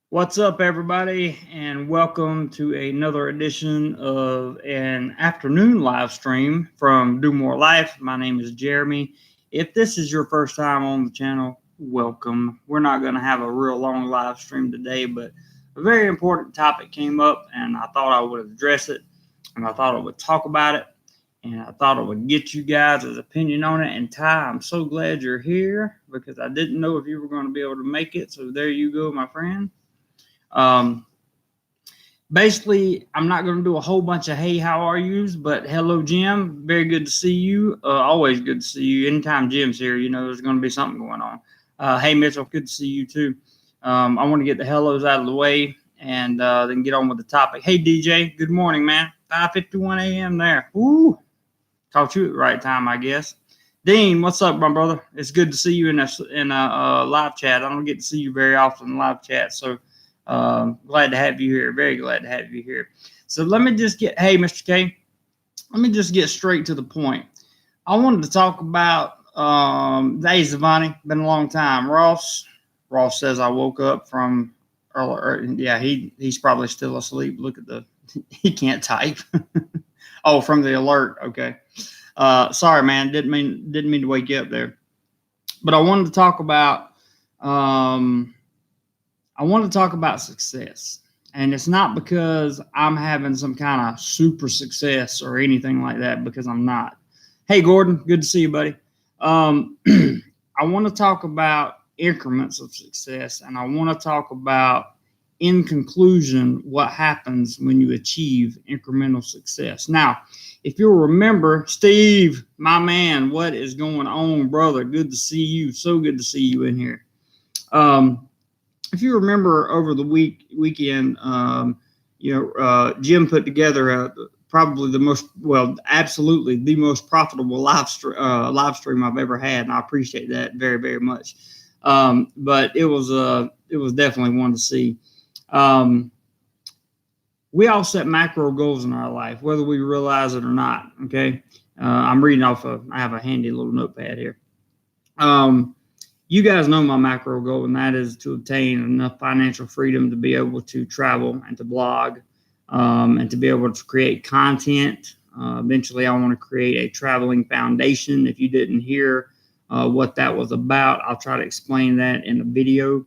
What's up, everybody, and welcome to another edition of an afternoon live stream from DoMoreLife. My name is Jeremy. If this is your first time on the channel, welcome. We're not going to have a real long live stream today, but a very important topic came up, and I thought I would address it, and I thought I would talk about it, and I thought I would get you guys' opinion on it. And Ty, I'm so glad you're here because I didn't know if you were going to be able to make it. So there you go, my friend. Um, Basically, I'm not going to do a whole bunch of hey, how are yous, but hello, Jim. Very good to see you. Always good to see you. Anytime Jim's here, there's going to be something going on. Hey, Mitchell, good to see you too. I want to get the hellos out of the way and then get on with the topic. Hey, DJ, good morning, man. 5:51 a.m. there. Woo! Caught you at the right time, I guess. Dean, what's up, my brother? It's good to see you in a live chat. I don't get to see you very often in live chat, so glad to have you here. Very glad to have you here. So let me just hey, Mr. K, let me just get straight to the point. I wanted to talk about, hey, Zavani, been a long time. Ross says I woke up from earlier. Yeah, he's probably still asleep. Look at he can't type. Oh, from the alert. Okay. Sorry, man. Didn't mean to wake you up there. But I wanted to talk about, success. And it's not because I'm having some kind of super success or anything like that, because I'm not. Hey, Gordon, good to see you, buddy. I want to talk about increments of success, and I want to talk about, in conclusion, what happens when you achieve incremental success. Now, if you'll remember, Steve, my man, what is going on, brother? Good to see you. So good to see you in here. If you remember over the weekend, Jim put together probably absolutely the most profitable live stream I've ever had, and I appreciate that very, very much. But it was definitely one to see. We all set macro goals in our life, whether we realize it or not. Okay, I'm reading off I have a handy little notepad here. You guys know my macro goal, and that is to obtain enough financial freedom to be able to travel and to blog, and to be able to create content. Eventually, I want to create a traveling foundation. If you didn't hear what that was about, I'll try to explain that in a video.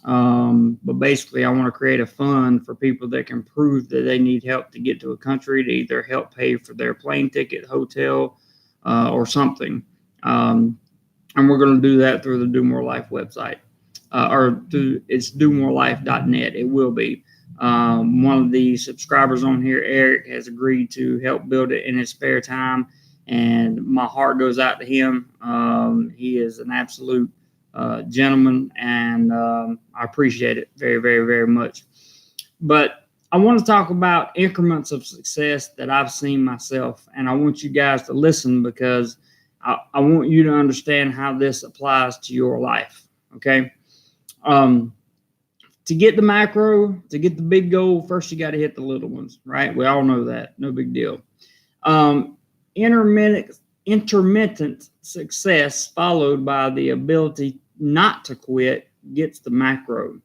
But basically, I want to create a fund for people that can prove that they need help to get to a country to either help pay for their plane ticket, hotel, or something. And we're going to do that through the DoMoreLife website, it's DoMoreLife.net. It will be. One of the subscribers on here, Eric, has agreed to help build it in his spare time, and my heart goes out to him. He is an absolute gentleman, and I appreciate it very, very, very much. But I want to talk about increments of success that I've seen myself, and I want you guys to listen because I want you to understand how this applies to your life, okay? To get the macro, to get the big goal, first you got to hit the little ones, right? We all know that. No big deal. Intermittent success followed by the ability not to quit gets the macro.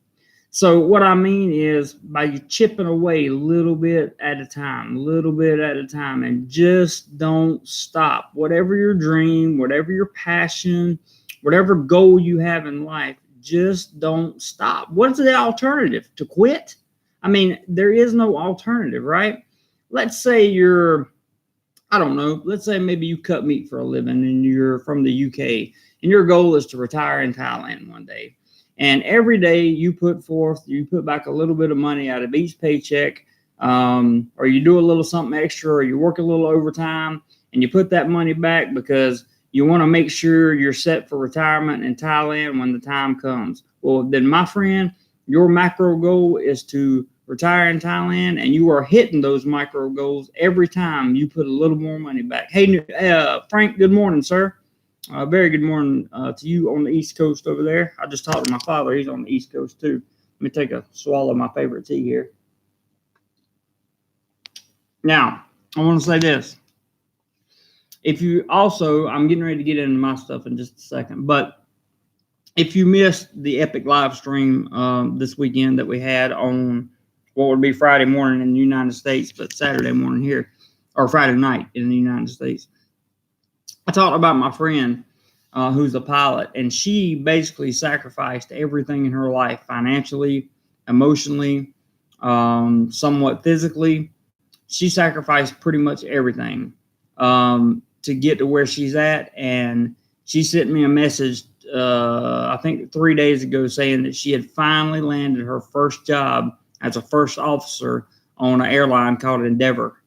So what I mean is by you chipping away little bit at a time, and just don't stop. Whatever your dream, whatever your passion, whatever goal you have in life, just don't stop. What's the alternative? To quit? I mean, there is no alternative, right? Let's say let's say maybe you cut meat for a living and you're from the UK and your goal is to retire in Thailand one day. And every day you put back a little bit of money out of each paycheck, or you do a little something extra, or you work a little overtime, and you put that money back because you want to make sure you're set for retirement in Thailand when the time comes. Well, then, my friend, your macro goal is to retire in Thailand, and you are hitting those micro goals every time you put a little more money back. Hey, Frank, good morning, sir. Very good morning to you on the East Coast over there. I just talked to my father. He's on the East Coast too. Let me take a swallow of my favorite tea here. Now, I want to say this. I'm getting ready to get into my stuff in just a second, but if you missed the epic live stream this weekend that we had on what would be Friday morning in the United States, but Saturday morning here, or Friday night in the United States, I talked about my friend who's a pilot, and she basically sacrificed everything in her life, financially, emotionally, somewhat physically. She sacrificed pretty much everything to get to where she's at. And she sent me a message, I think 3 days ago, saying that she had finally landed her first job as a first officer on an airline called Endeavor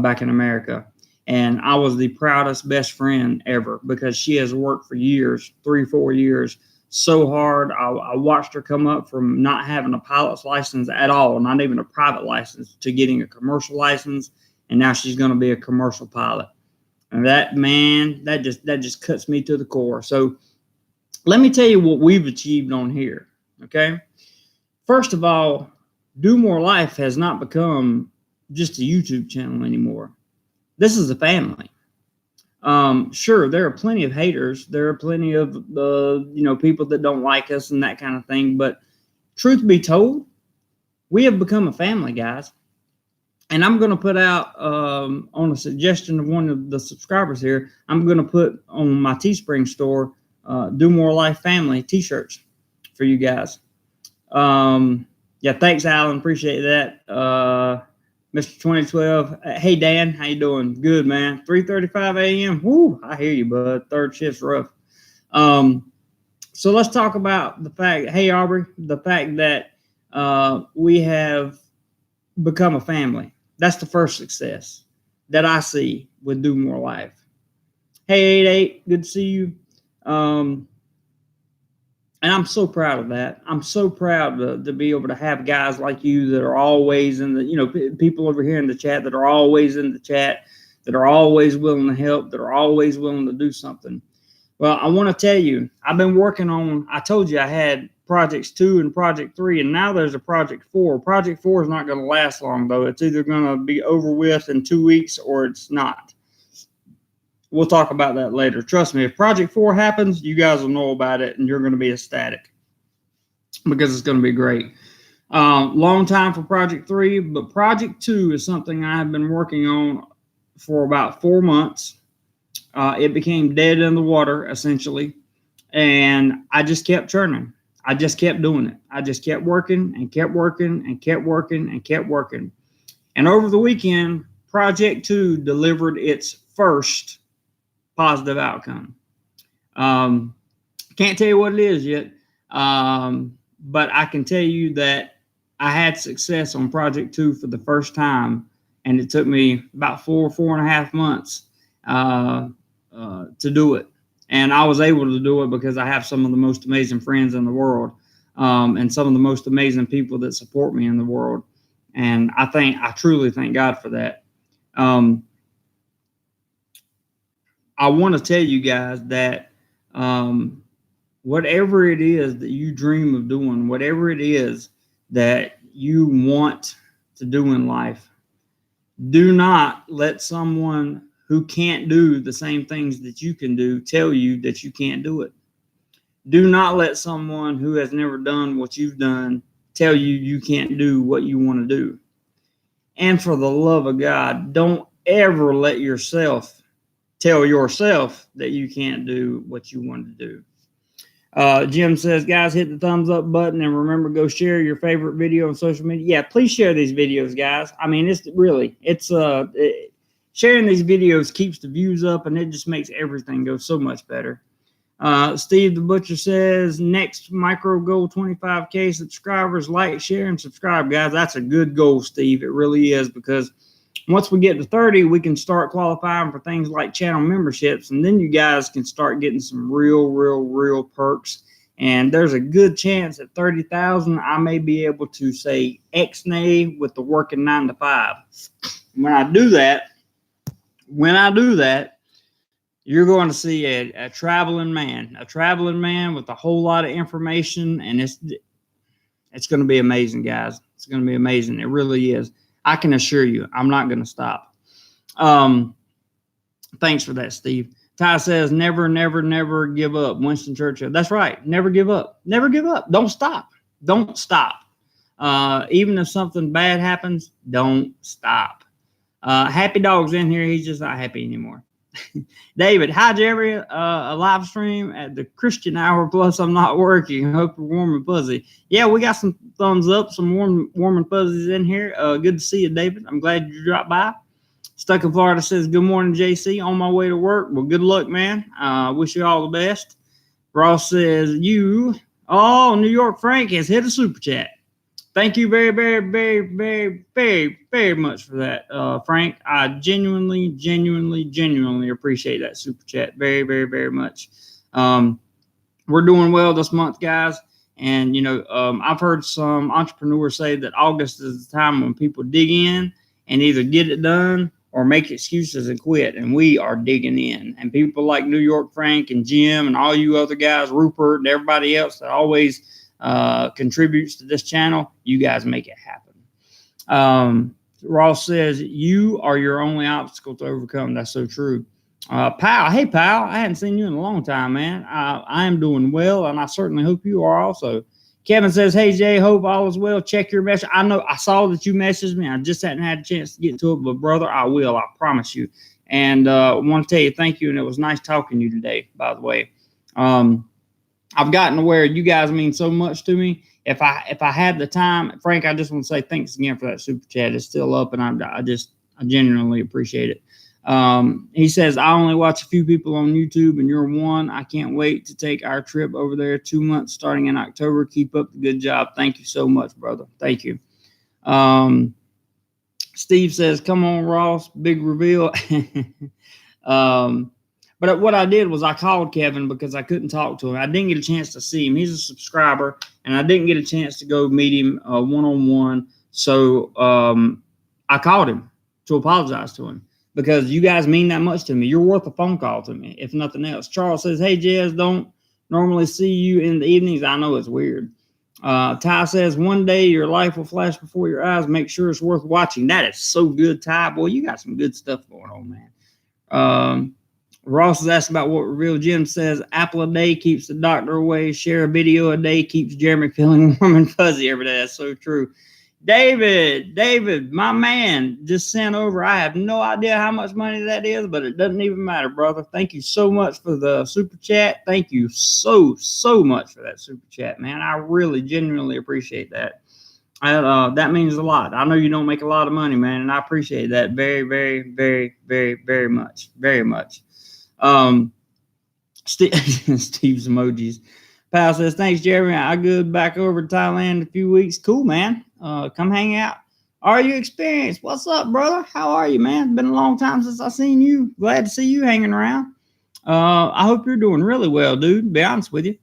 back in America. And I was the proudest best friend ever because she has worked for years, 3-4 years, so hard. I watched her come up from not having a pilot's license at all, not even a private license, to getting a commercial license, and now she's going to be a commercial pilot. And that, man, that just cuts me to the core. So let me tell you what we've achieved on here. Okay, first of all, DoMoreLife has not become just a YouTube channel anymore. This is a family. Sure, there are plenty of haters. There are plenty of people that don't like us and that kind of thing. But truth be told, we have become a family, guys. And I'm going to put out on a suggestion of one of the subscribers here, I'm going to put on my Teespring store DoMoreLife family t-shirts for you guys. Yeah, thanks, Alan. Appreciate that. Mr. 2012. Hey, Dan, how you doing? Good, man. 3:35 a.m. Woo, I hear you, bud. Third shift's rough. So let's talk about the fact, hey, Aubrey, the fact that we have become a family. That's the first success that I see with DoMoreLife. Hey, 88, good to see you. And I'm so proud of that. I'm so proud to be able to have guys like you that are always in the, people over here in the chat that are always in the chat, that are always willing to help, that are always willing to do something. Well, I want to tell you, I've been working on, I told you I had projects 2 and project 3, and now there's a project 4. Project 4 is not going to last long, though. It's either going to be over with in 2 weeks or it's not. We'll talk about that later. Trust me, if Project 4 happens, you guys will know about it, and you're going to be ecstatic because it's going to be great. Long time for Project 3, but Project 2 is something I have been working on for about 4 months. It became dead in the water, essentially, and I just kept churning. I just kept doing it. I just kept working and kept working and kept working and kept working. And over the weekend, Project 2 delivered its first positive outcome. Can't tell you what it is yet, but I can tell you that I had success on Project 2 for the first time, and it took me about 4.5 months to do it. And I was able to do it because I have some of the most amazing friends in the world, and some of the most amazing people that support me in the world. And I truly thank God for that. I want to tell you guys that whatever it is that you dream of doing, whatever it is that you want to do in life, do not let someone who can't do the same things that you can do tell you that you can't do it. Do not let someone who has never done what you've done tell you you can't do what you want to do. And for the love of God, don't ever let yourself tell yourself that you can't do what you want to do. Jim says, guys, hit the thumbs up button and remember, go share your favorite video on social media. Yeah, please share these videos, guys. I mean, sharing these videos keeps the views up, and it just makes everything go so much better. Steve the Butcher says, next micro goal, 25K subscribers. Like, share, and subscribe, guys. That's a good goal, Steve. It really is, because once we get to 30, we can start qualifying for things like channel memberships, and then you guys can start getting some real perks. And there's a good chance at 30,000, I may be able to say X-nay with the working 9 to 5. When I do that, you're going to see a traveling man with a whole lot of information, and it's going to be amazing, guys. It's going to be amazing. It really is. I can assure you, I'm not going to stop. Thanks for that, Steve. Ty says, never, never, never give up. Winston Churchill. That's right. Never give up. Never give up. Don't stop. Don't stop. Even if something bad happens, don't stop. Happy Dog's in here. He's just not happy anymore. David, hi, Jerry. A live stream at the Christian Hour. Plus, I'm not working. Hope you're warm and fuzzy. Yeah, we got some thumbs up, some warm and fuzzies in here. Good to see you, David. I'm glad you dropped by. Stuck in Florida says, good morning, JC. On my way to work. Well, good luck, man. Wish you all the best. Ross says, New York Frank has hit a super chat. Thank you very, very, very, very, very, very much for that, Frank. I genuinely appreciate that super chat very, very, very much. We're doing well this month, guys. And, I've heard some entrepreneurs say that August is the time when people dig in and either get it done or make excuses and quit. And we are digging in. And people like New York Frank and Jim and all you other guys, Rupert and everybody else that always contributes to this channel, you guys make it happen. Ross says, you are your only obstacle to overcome. That's so true. Pal, hey, pal, I hadn't seen you in a long time, man. I am doing well, and I certainly hope you are also. Kevin says, hey, Jay, hope all is well. Check your message. I know I saw that you messaged me. I just hadn't had a chance to get to it, but brother, I will. I promise you. And I want to tell you thank you, and it was nice talking to you today, by the way. I've gotten to where you guys mean so much to me. If I had the time, Frank, I just want to say thanks again for that super chat. It's still up, and I genuinely appreciate it. He says, I only watch a few people on YouTube, and you're one. I can't wait to take our trip over there 2 months starting in October. Keep up the good job. Thank you so much, brother. Thank you. Steve says, come on, Ross. Big reveal. But what I did was I called Kevin because I couldn't talk to him. I didn't get a chance to see him. He's a subscriber, and I didn't get a chance to go meet him one-on-one. So I called him to apologize to him because you guys mean that much to me. You're worth a phone call to me, if nothing else. Charles says, hey, Jez, don't normally see you in the evenings. I know it's weird. Ty says, one day your life will flash before your eyes. Make sure it's worth watching. That is so good, Ty. Boy, you got some good stuff going on, man. Ross is asked about what Real Jim says. Apple a day keeps the doctor away. Share a video a day keeps Jeremy feeling warm and fuzzy every day. That's so true. David, my man, just sent over. I have no idea how much money that is, but it doesn't even matter, brother. Thank you so much for the super chat. Thank you so much for that super chat, man. I really genuinely appreciate that. That means a lot. I know you don't make a lot of money, man, and I appreciate that very, very, very, very, very much. Very much. Steve's emojis. Pal says, thanks, Jeremy. I go back over to Thailand in a few weeks. Cool, man. Come hang out. Are you experienced? What's up, brother? How are you, man? Been a long time since I seen you. Glad to see you hanging around. I hope you're doing really well, dude, to be honest with you.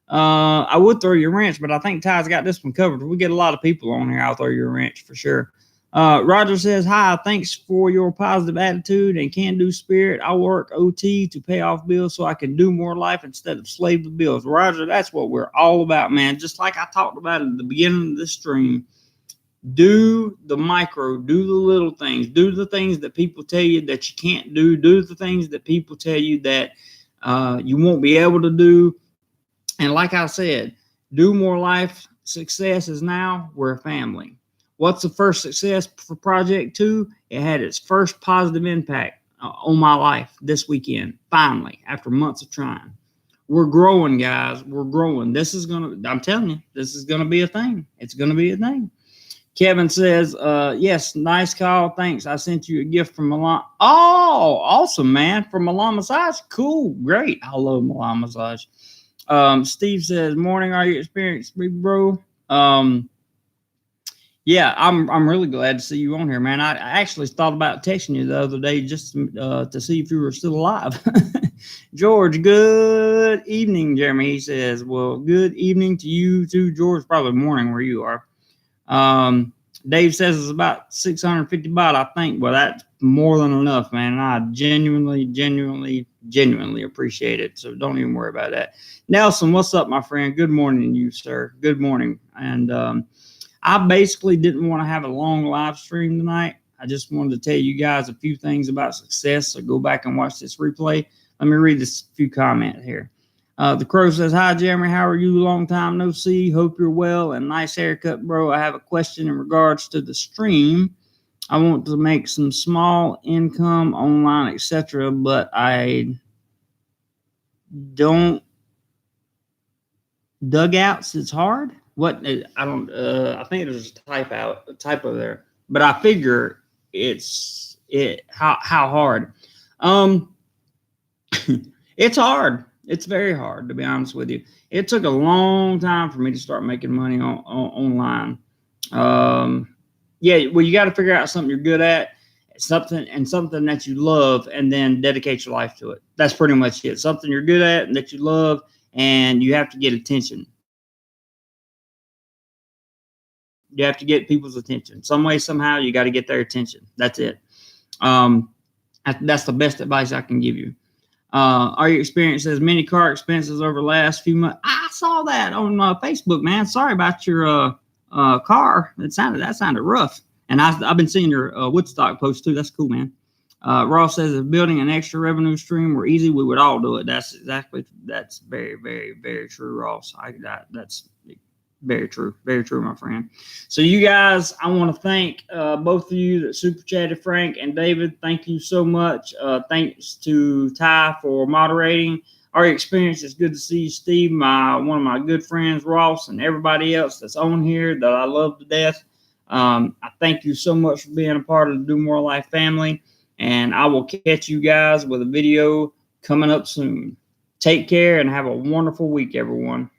I would throw you a wrench, but I think Ty's got this one covered. If we get a lot of people on here, I'll throw you a wrench for sure. Roger says, hi, thanks for your positive attitude and can-do spirit. I work OT to pay off bills so I can do more life instead of slave to bills. Roger, that's what we're all about, man. Just like I talked about at the beginning of this stream, do the micro, do the little things, do the things that people tell you that you can't do the things that people tell you that you won't be able to do. And like I said, do more life. Success is now. We're a family. What's the first success for Project 2? It had its first positive impact on my life this weekend, finally, after months of trying. We're growing, guys. We're growing. I'm telling you, this is going to be a thing. It's going to be a thing. Kevin says, yes, nice call. Thanks. I sent you a gift from Milan. Oh, awesome, man. From Milan Massage? Cool. Great. I love Milan Massage. Steve says, morning, are you experienced, big bro? Yeah, I'm really glad to see you on here, man. I actually thought about texting you the other day just to see if you were still alive. George, good evening, Jeremy. He says, well, good evening to you too, George. Probably morning where you are. Dave says it's about 650 baht, I think. Well, that's more than enough, man. And I genuinely appreciate it. So don't even worry about that. Nelson, what's up, my friend? Good morning to you, sir. Good morning. And I basically didn't want to have a long live stream tonight. I just wanted to tell you guys a few things about success. So go back and watch this replay. Let me read this few comments here. The Crow says, "Hi, Jeremy. How are you? Long time no see. Hope you're well and nice haircut, bro. I have a question in regards to the stream. I want to make some small income online, etc., but I don't dugouts. It's hard. What I don't. I think there's a typo there, but I figure how hard. It's hard. It's very hard, to be honest with you. It took a long time for me to start making money online. Yeah, well, you got to figure out something you're good at, something that you love, and then dedicate your life to it. That's pretty much it. Something you're good at and that you love, and you have to get attention. You have to get people's attention. Some way, somehow, you got to get their attention. That's it. That's the best advice I can give you. Are you experiencing many car expenses over the last few months? I saw that on Facebook, man. Sorry about your car. That sounded rough. And I've been seeing your Woodstock post too. That's cool, man. Ross says, if building an extra revenue stream were easy, we would all do it. That's very, very, very true, Ross. That's very true. Very true, my friend. So you guys, I want to thank both of you that super chatted, Frank and David. Thank you so much. Thanks to Ty for moderating. Our experience is good to see you, Steve, one of my good friends, Ross, and everybody else that's on here that I love to death. I thank you so much for being a part of the DoMoreLife family, and I will catch you guys with a video coming up soon. Take care and have a wonderful week, everyone.